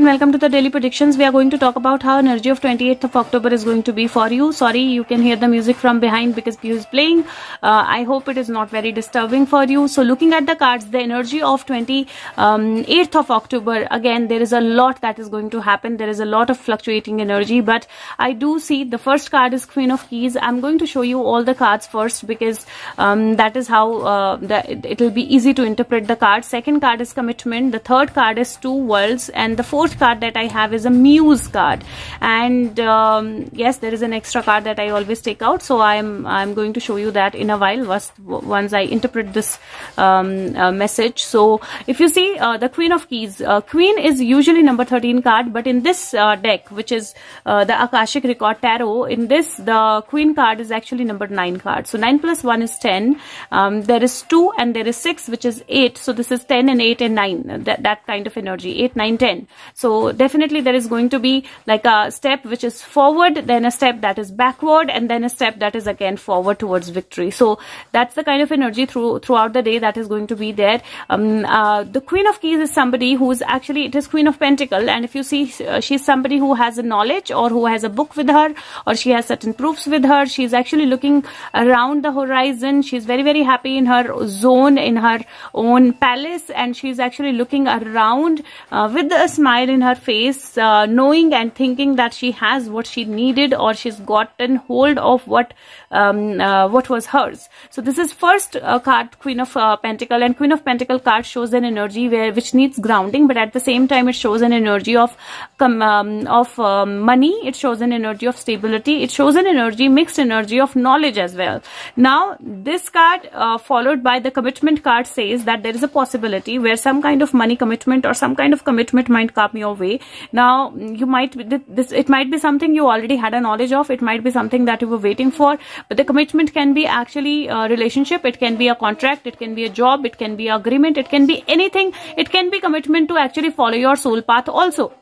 and welcome to the daily predictions. We are going to talk about how energy of 28th of October is going to be for you. Sorry, you can hear the music from behind because Piyush is playing. I hope it is not very disturbing for you. So looking at the cards, the energy of 28th of October, again, there is a lot that is going to happen. There is a lot of fluctuating energy, but I do see the first card is Queen of Keys. I'm going to show you all the cards first because that is how it will be easy to interpret the cards. Second card is Commitment. The third card is Two Worlds, and the fourth card that I have is a Muse card. And yes, there is an extra card that I always take out, so I'm going to show you that in a while once I interpret this message. So if you see the Queen of Keys, Queen is usually number 13 card, but in this deck, which is the Akashic Record Tarot, in this the Queen card is actually number 9 card. So 9 plus 1 is 10. There is 2 and there is 6, which is 8. So this is 10 and 8 and 9. That kind of energy. 8, 9, 10. So definitely there is going to be like a step which is forward, then a step that is backward, and then a step that is again forward towards victory. So that's the kind of energy throughout the day that is going to be there. The Queen of Keys is somebody who is actually, it is Queen of Pentacle, and if you see, she's somebody who has a knowledge or who has a book with her, or she has certain proofs with her. She's actually looking around the horizon. She's very, very happy in her zone, in her own palace, and she's actually looking around with a smile in her face, knowing and thinking that she has what she needed, or she's gotten hold of what was hers. So this is first card, Queen of Pentacle, and Queen of Pentacle card shows an energy which needs grounding, but at the same time it shows an energy of money. It shows an energy of stability. It shows an energy, mixed energy of knowledge as well. Now this card followed by the Commitment card says that there is a possibility where some kind of money commitment or some kind of commitment might come your way. Now you might it might be something you already had a knowledge of. It might be something that you were waiting for, but the commitment can be actually a relationship. It can be a contract. It can be a job. It can be an agreement. It can be anything. It can be commitment to actually follow your soul path also.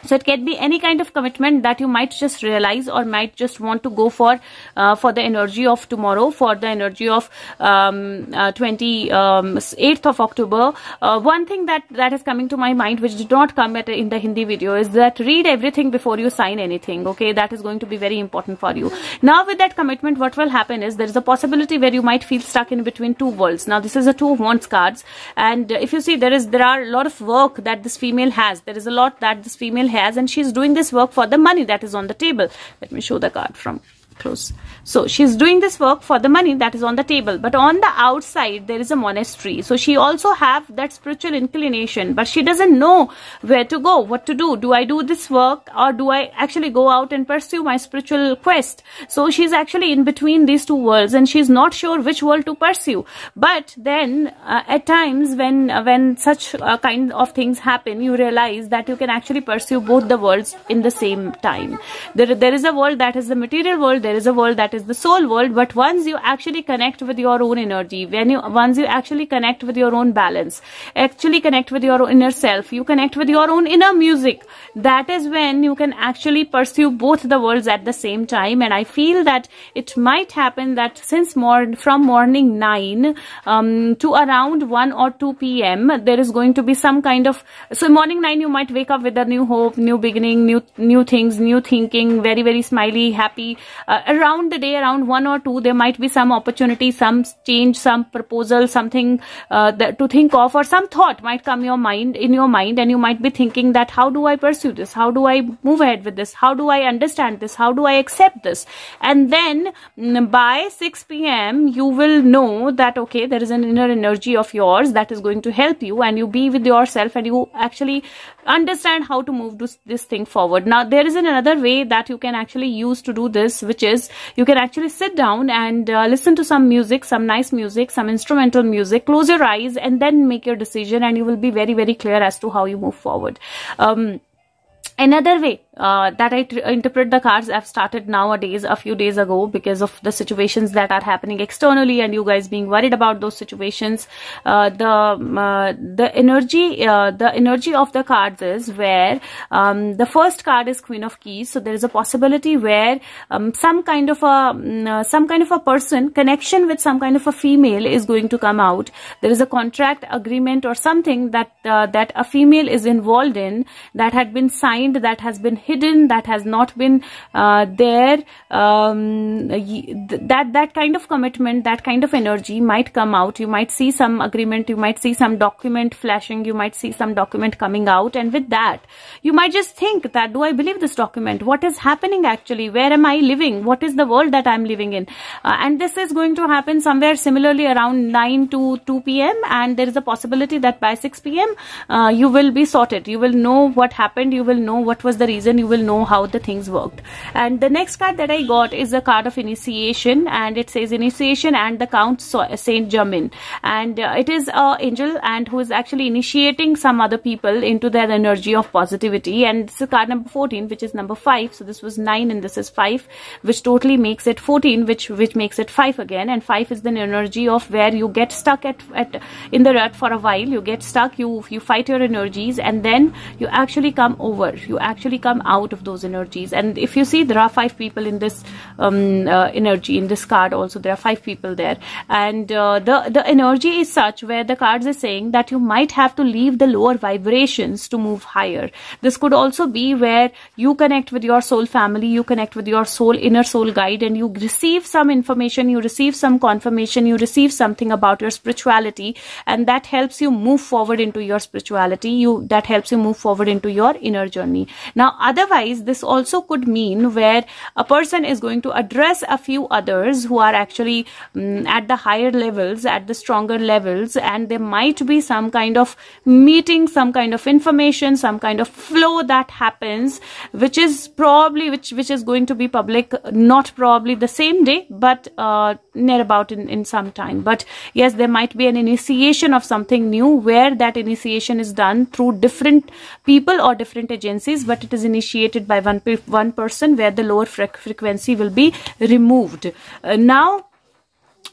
So it can be any kind of commitment that you might just realize or might just want to go for the energy of tomorrow, for the energy of 28th of October. One thing that is coming to my mind, which did not come in the Hindi video, is that read everything before you sign anything. Okay, that is going to be very important for you. Now with that commitment, what will happen is there is a possibility where you might feel stuck in between two worlds. Now this is a Two of Wands cards, and if you see, there are a lot of work that this female has. There is a lot that this female has, and she's doing this work for the money that is on the table. Let me show the card from close. So she's doing this work for the money that is on the table, but on the outside there is a monastery. So she also have that spiritual inclination, but she doesn't know where to go, what to do. Do I do this work, or do I actually go out and pursue my spiritual quest? So she's actually in between these two worlds, and she's not sure which world to pursue. But then at times when such kind of things happen, you realize that you can actually pursue both the worlds in the same time. There is a world that is the material world. There is a world that is the soul world, but once you actually connect with your own energy, once you actually connect with your own balance, actually connect with your inner self, you connect with your own inner music, that is when you can actually pursue both the worlds at the same time. And I feel that it might happen that since from morning 9 to around 1 or 2 p.m. there is going to be some kind of, so morning 9 you might wake up with a new hope, new beginning, new things, new thinking, very, very smiley, happy. Around the day, around 1 or 2, there might be some opportunity, some change, some proposal, something to think of, or some thought might come in your mind, and you might be thinking that how do I pursue this? How do I move ahead with this? How do I understand this? How do I accept this? And then by 6 p.m. you will know that okay, there is an inner energy of yours that is going to help you, and you be with yourself, and you actually understand how to move this thing forward. Now there is another way that you can actually use to do this, which is you can actually sit down and listen to some music, some nice music, some instrumental music, close your eyes, and then make your decision, and you will be very, very clear as to how you move forward. Another way that I interpret the cards, I've started nowadays, a few days ago, because of the situations that are happening externally and you guys being worried about those situations. The energy of the cards is where the first card is Queen of Keys. So there is a possibility where some kind of a person connection with some kind of a female is going to come out. There is a contract agreement or something that that a female is involved in, that had been signed, that has been hidden, that has not been there. That kind of commitment, that kind of energy might come out. You might see some agreement, you might see some document flashing, you might see some document coming out, and with that you might just think that, do I believe this document? What is happening actually? Where am I living? What is the world that I'm living in? And this is going to happen somewhere similarly around 9 to 2 p.m. and there is a possibility that by 6 p.m. You will be sorted. You will know what happened, you will know what was the reason, you will know how the things worked. And the next card that I got is a card of initiation, and it says initiation and the Count Saint Germain, and it is an angel and who is actually initiating some other people into their energy of positivity. And this is card number 14, which is number 5. So this was 9 and this is 5, which totally makes it 14, which makes it 5 again. And 5 is the energy of where you get stuck in the rut for a while. You get stuck, you fight your energies, and then you actually come over, you actually come out of those energies. And if you see, there are 5 people in this energy, in this card also there are 5 people there. And the energy is such where the cards are saying that you might have to leave the lower vibrations to move higher. This could also be where you connect with your soul family, you connect with your soul, inner soul guide, and you receive some information, you receive some confirmation, you receive something about your spirituality, and that helps you move forward into your spirituality, that helps you move forward into your inner journey. Now otherwise this also could mean where a person is going to address a few others who are actually at the higher levels, at the stronger levels, and there might be some kind of meeting, some kind of information, some kind of flow that happens, which is probably which is going to be public, not probably the same day, but near about in some time. But yes, there might be an initiation of something new where that initiation is done through different people or different agencies, but it is initiated by one person where the lower frequency will be removed. Now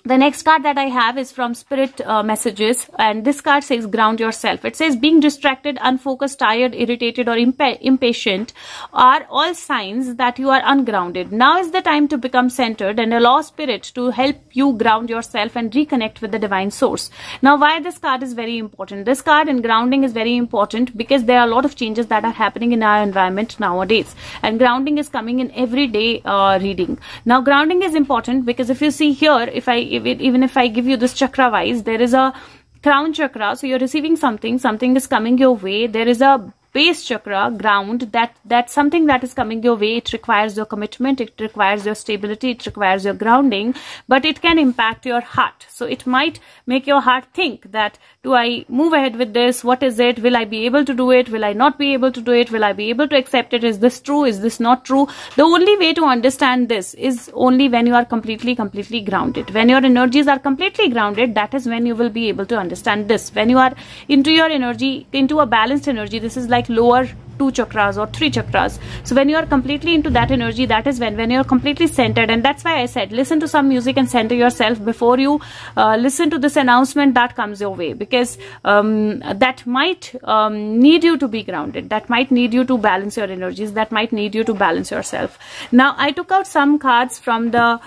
the next card that I have is from Spirit Messages, and this card says ground yourself. It says being distracted, unfocused, tired, irritated or impatient are all signs that you are ungrounded. Now is the time to become centered and allow Spirit to help you ground yourself and reconnect with the divine source. Now why this card is very important? This card in grounding is very important because there are a lot of changes that are happening in our environment nowadays, and grounding is coming in everyday reading. Now grounding is important because if you see here, even if I give you this chakra wise, there is a crown chakra, so you're receiving something is coming your way. There is a base chakra, ground, that's something that is coming your way. It requires your commitment, it requires your stability, it requires your grounding, but it can impact your heart. So it might make your heart think that, do I move ahead with this? What is it? Will I be able to do it? Will I not be able to do it? Will I be able to accept it? Is this true? Is this not true? The only way to understand this is only when you are completely grounded. When your energies are completely grounded, that is when you will be able to understand this. When you are into your energy, into a balanced energy, this is like lower 2 chakras or 3 chakras. So when you are completely into that energy, that is when you are completely centered. And that's why I said listen to some music and center yourself before you listen to this announcement that comes your way, because that might need you to be grounded, that might need you to balance your energies, that might need you to balance yourself. Now I took out some cards from the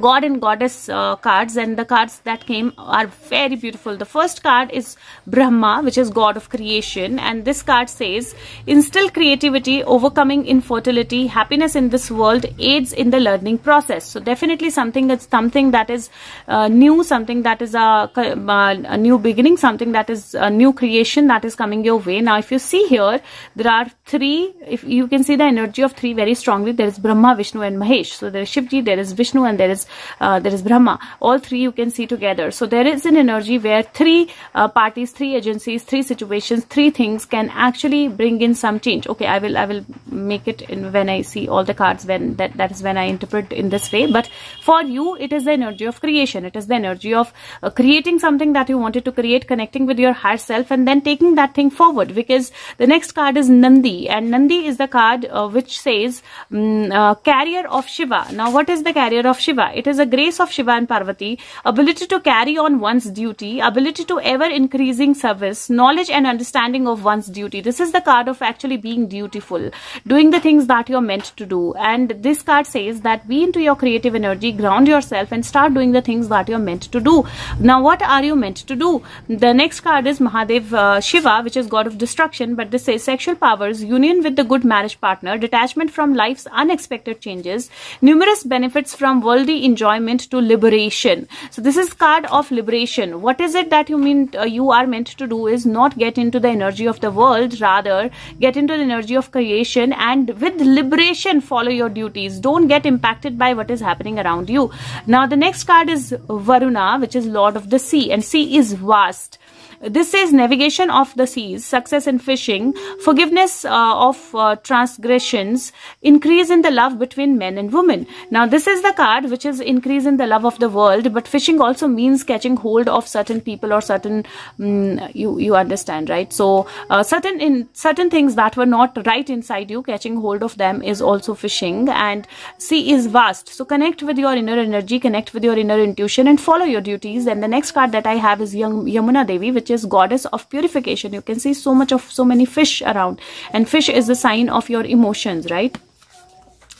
God and Goddess cards, and the cards that came are very beautiful. The first card is Brahma, which is God of creation, and this card says instill creativity, overcoming infertility, happiness in this world aids in the learning process. So definitely something that is new, something that is a new beginning, something that is a new creation that is coming your way. Now if you see here, there are 3, if you can see the energy of 3 very strongly. There is Brahma, Vishnu and Mahesh. So there is Shivji, there is Vishnu, and and there is Brahma. All three you can see together. So there is an energy where three parties, three agencies, three situations, three things can actually bring in some change. Okay, I will make it in when I see all the cards, when that is when I interpret in this way. But for you, it is the energy of creation. It is the energy of creating something that you wanted to create, connecting with your higher self, and then taking that thing forward. Because the next card is Nandi, and Nandi is the card which says carrier of Shiva. Now, what is the carrier of Shiva? It is a grace of Shiva and Parvati, ability to carry on one's duty, ability to ever increasing service, knowledge and understanding of one's duty. This is the card of actually being dutiful, doing the things that you're meant to do. And this card says that be into your creative energy, ground yourself, and start doing the things that you're meant to do. Now, what are you meant to do? The next card is Mahadev Shiva, which is god of destruction, but this says sexual powers, union with the good marriage partner, detachment from life's unexpected changes, numerous benefits from worldly enjoyment to liberation. So this is card of liberation. What is it that you are meant to do is not get into the energy of the world, rather get into the energy of creation, and with liberation follow your duties. Don't get impacted by what is happening around you. Now the next card is Varuna, which is lord of the sea, and sea is vast. This is navigation of the seas, success in fishing, forgiveness of transgressions, increase in the love between men and women. Now, this is the card which is increase in the love of the world, but fishing also means catching hold of certain people or certain, you understand, right? So, certain things that were not right inside you, catching hold of them is also fishing, and sea is vast. So, connect with your inner energy, connect with your inner intuition, and follow your duties. And the next card that I have is Yamuna Devi, which is goddess of purification. You can see so many fish around, and fish is the sign of your emotions, right?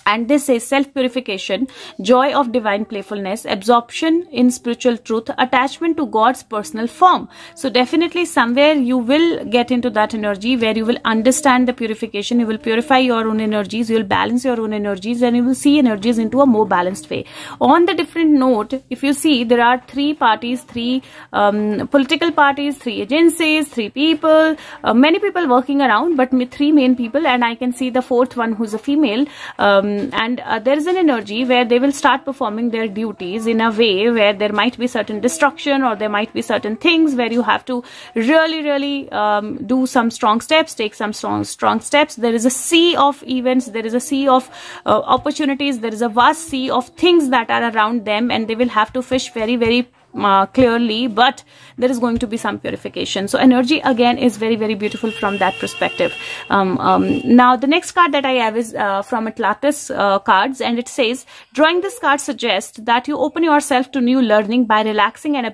And this is self-purification, joy of divine playfulness, absorption in spiritual truth, attachment to God's personal form. So definitely somewhere you will get into that energy where you will understand the purification, you will purify your own energies, you will balance your own energies, and you will see energies into a more balanced way. On the different note, if you see, there are three parties, three political parties, three agencies, three people, many people working around, but three main people, and I can see the fourth one who's a female. And there is an energy where they will start performing their duties in a way where there might be certain destruction, or there might be certain things where you have to really do some strong steps, take some strong steps. There is a sea of events, there is a sea of opportunities, there is a vast sea of things that are around them, and they will have to fish very clearly, but there is going to be some purification. So energy again is very beautiful from that perspective. Now the next card that I have is from Atlantis cards, and it says drawing this card suggests that you open yourself to new learning by relaxing and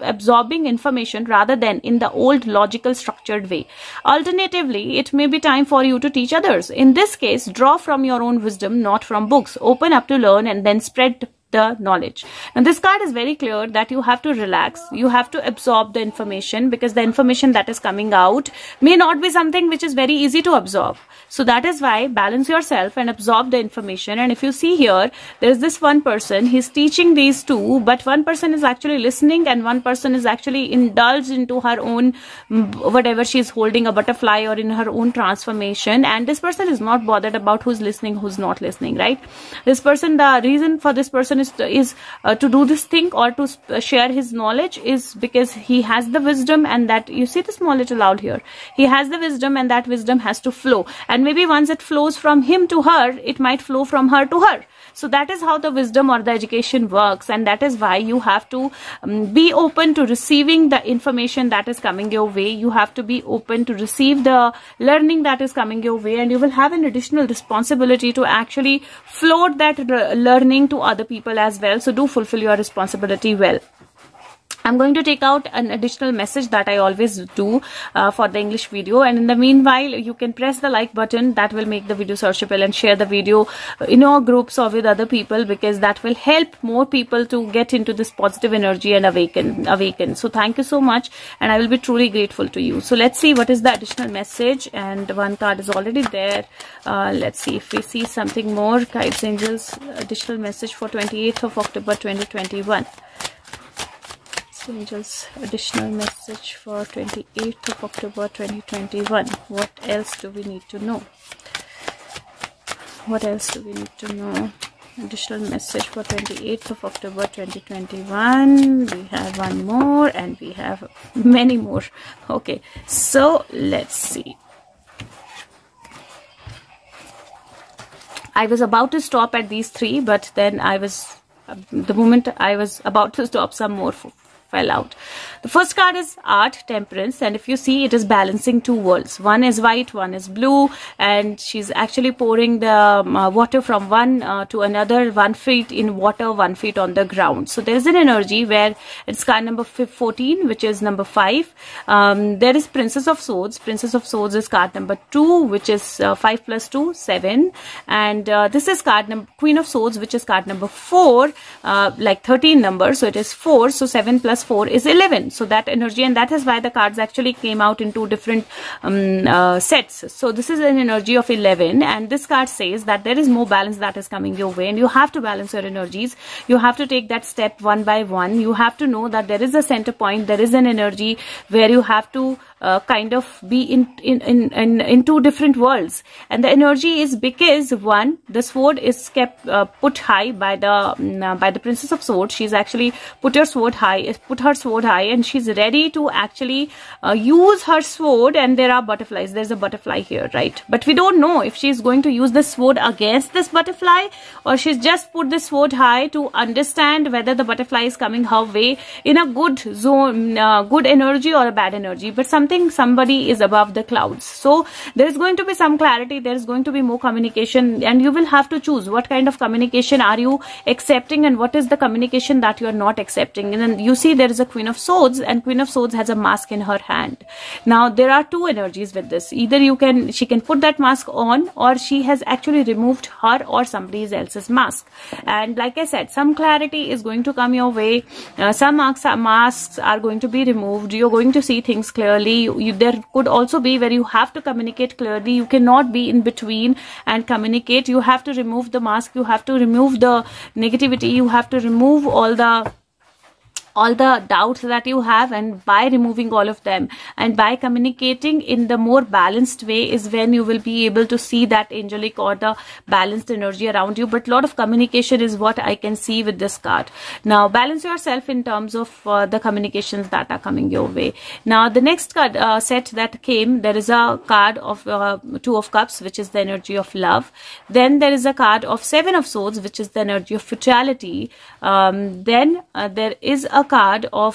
absorbing information rather than in the old logical structured way. Alternatively, it may be time for you to teach others. In this case, draw from your own wisdom, not from books. Open up to learn and then spread the knowledge. And this card is very clear that you have to relax, you have to absorb the information, because the information that is coming out may not be something which is very easy to absorb. So that is why balance yourself and absorb the information. And if you see here, there is this one person, he's teaching these two, but one person is actually listening and one person is actually indulged into her own whatever she's holding, a butterfly, or in her own transformation, and this person is not bothered about who's listening, who's not listening, right? This person, the reason for this person is to do this thing or to share his knowledge is because he has the wisdom, and that you see the small little out here, he has the wisdom, and that wisdom has to flow, and maybe once it flows from him to her, it might flow from her to her. So that is how the wisdom or the education works, and that is why you have to be open to receiving the information that is coming your way. You have to be open to receive the learning that is coming your way, and you will have an additional responsibility to actually float that learning to other people as well. So do fulfill your responsibility well. I'm going to take out an additional message that I always do for the English video, and in the meanwhile you can press the like button. That will make the video searchable, and share the video in your groups or with other people, because that will help more people to get into this positive energy and awaken. So thank you so much, and I will be truly grateful to you. So let's see what is the additional message, and one card is already there. Let's see if we see something more. Guides, angels, additional message for 28th of October 2021. Angels, additional message for 28th of October 2021. What else do we need to know? What else do we need to know? Additional message for 28th of October 2021. We have one more and we have many more. Okay, so let's see. I was about to stop at these three, but then the moment I was about to stop, some more fell out. The first card is Art, Temperance, and if you see, it is balancing two worlds. One is white, one is blue, and she's actually pouring the water from one to another, 1 feet in water, 1 feet on the ground. So there is an energy where it's card number 14, which is number 5. There is Princess of Swords. Princess of Swords is card number 2, which is 5 plus 2, 7. And this is card number Queen of Swords, which is card number 4, like 13 numbers. So it is 4. So 7 plus 4 is 11. So that energy, and that is why the cards actually came out in two different sets. So this is an energy of 11, and this card says that there is more balance that is coming your way, and you have to balance your energies. You have to take that step one by one. You have to know that there is a center point, there is an energy where you have to kind of be in two different worlds. And the energy is because, one, the sword is kept put high by the Princess of Swords. She's actually put her sword high, and she's ready to actually use her sword. And there are butterflies. There's a butterfly here, right? But we don't know if she's going to use the sword against this butterfly, or she's just put the sword high to understand whether the butterfly is coming her way in a good zone, good energy or a bad energy. But somebody is above the clouds. So there is going to be some clarity. There is going to be more communication, and you will have to choose what kind of communication are you accepting and what is the communication that you are not accepting. And then you see there is a Queen of Swords, and Queen of Swords has a mask in her hand. Now there are two energies with this. Either she can put that mask on, or she has actually removed her or somebody else's mask. And like I said, some clarity is going to come your way. Some masks are going to be removed. You're going to see things clearly. There could also be where you have to communicate clearly. You cannot be in between and communicate. You have to remove the mask. You have to remove the negativity. You have to remove all the doubts that you have, and by removing all of them and by communicating in the more balanced way is when you will be able to see that angelic or the balanced energy around you. But a lot of communication is what I can see with this card. Now balance yourself in terms of the communications that are coming your way. Now the next card set that came, there is a card of 2 of Cups, which is the energy of love. Then there is a card of 7 of Swords, which is the energy of futility. Then there is a card of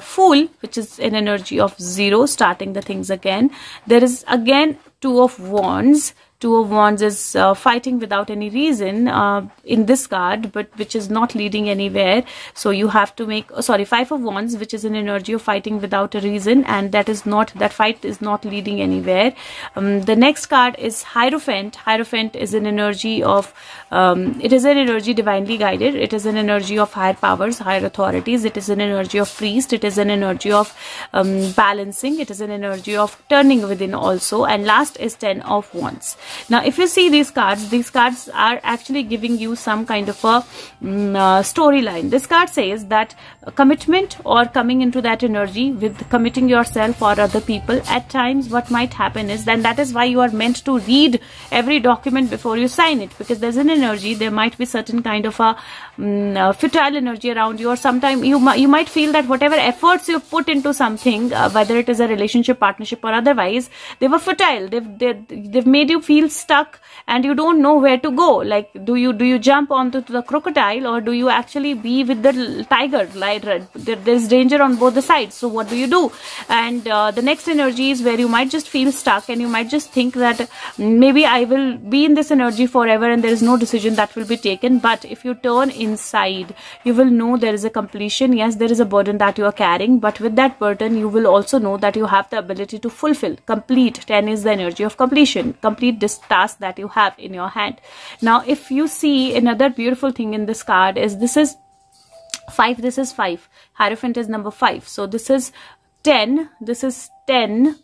Fool, which is an energy of 0, starting the things again. There is again 2 of Wands. 2 of Wands is fighting without any reason in this card, but which is not leading anywhere. So you have to make, 5 of Wands, which is an energy of fighting without a reason, and that fight is not leading anywhere. The next card is Hierophant. Hierophant is an energy of, it is an energy divinely guided. It is an energy of higher powers, higher authorities. It is an energy of priest. It is an energy of balancing. It is an energy of turning within also. And last is 10 of Wands. Now if you see these cards are actually giving you some kind of a storyline. This card says that commitment, or coming into that energy with committing yourself or other people, at times what might happen is, then that is why you are meant to read every document before you sign it, because there's an energy, there might be certain kind of a futile energy around you, or sometimes you might feel that whatever efforts you put into something, whether it is a relationship, partnership or otherwise, they were futile. They've made you feel stuck and you don't know where to go. Like, do you jump onto the crocodile, or do you actually be with the tiger? Like, there's danger on both the sides. So what do you do? And the next energy is where you might just feel stuck, and you might just think that maybe I will be in this energy forever and there is no decision that will be taken. But if you turn inside, you will know there is a completion. Yes, there is a burden that you are carrying, but with that burden you will also know that you have the ability to fulfill, complete. 10 is the energy of completion. Complete this task that you have in your hand. Now if you see, another beautiful thing in this card is, this is 5, this is 5. Hierophant is number 5. So this is 10, this is 10,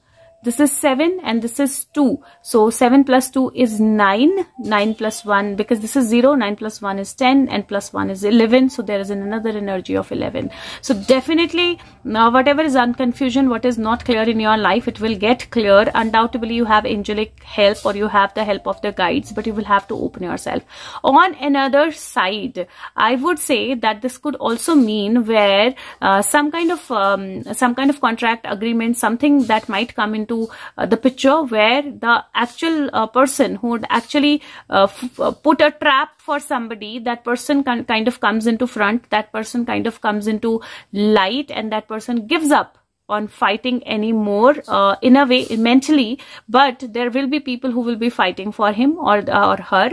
this is 7 and this is 2. So 7 plus 2 is 9. 9 plus 1, because this is 0, 9 plus 1 is 10 and plus 1 is 11. So there is another energy of 11. So definitely whatever is unconfusion, what is not clear in your life, it will get clear. Undoubtedly you have angelic help or you have the help of the guides, but you will have to open yourself. On another side, I would say that this could also mean where some kind of contract agreement, something that might come into the picture where the actual person who would actually put a trap for somebody, that person kind of comes into front, that person kind of comes into light, and that person gives up on fighting anymore in a way mentally, but there will be people who will be fighting for him or her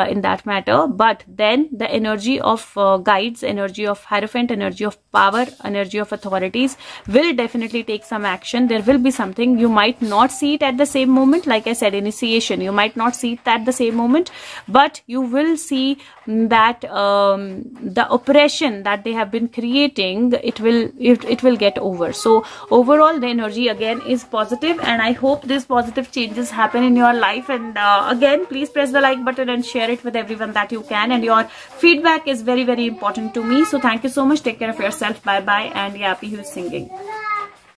in that matter. But then the energy of guides, energy of Hierophant, energy of power, energy of authorities will definitely take some action. There will be something, you might not see it at the same moment. Like I said, initiation, you might not see it at the same moment, but you will see that the oppression that they have been creating, it will get over. So overall the energy again is positive, and I hope these positive changes happen in your life. And again, please press the like button and share it with everyone that you can, and your feedback is very, very important to me. So thank you so much. Take care of yourself. Bye bye. And Yappy who is singing.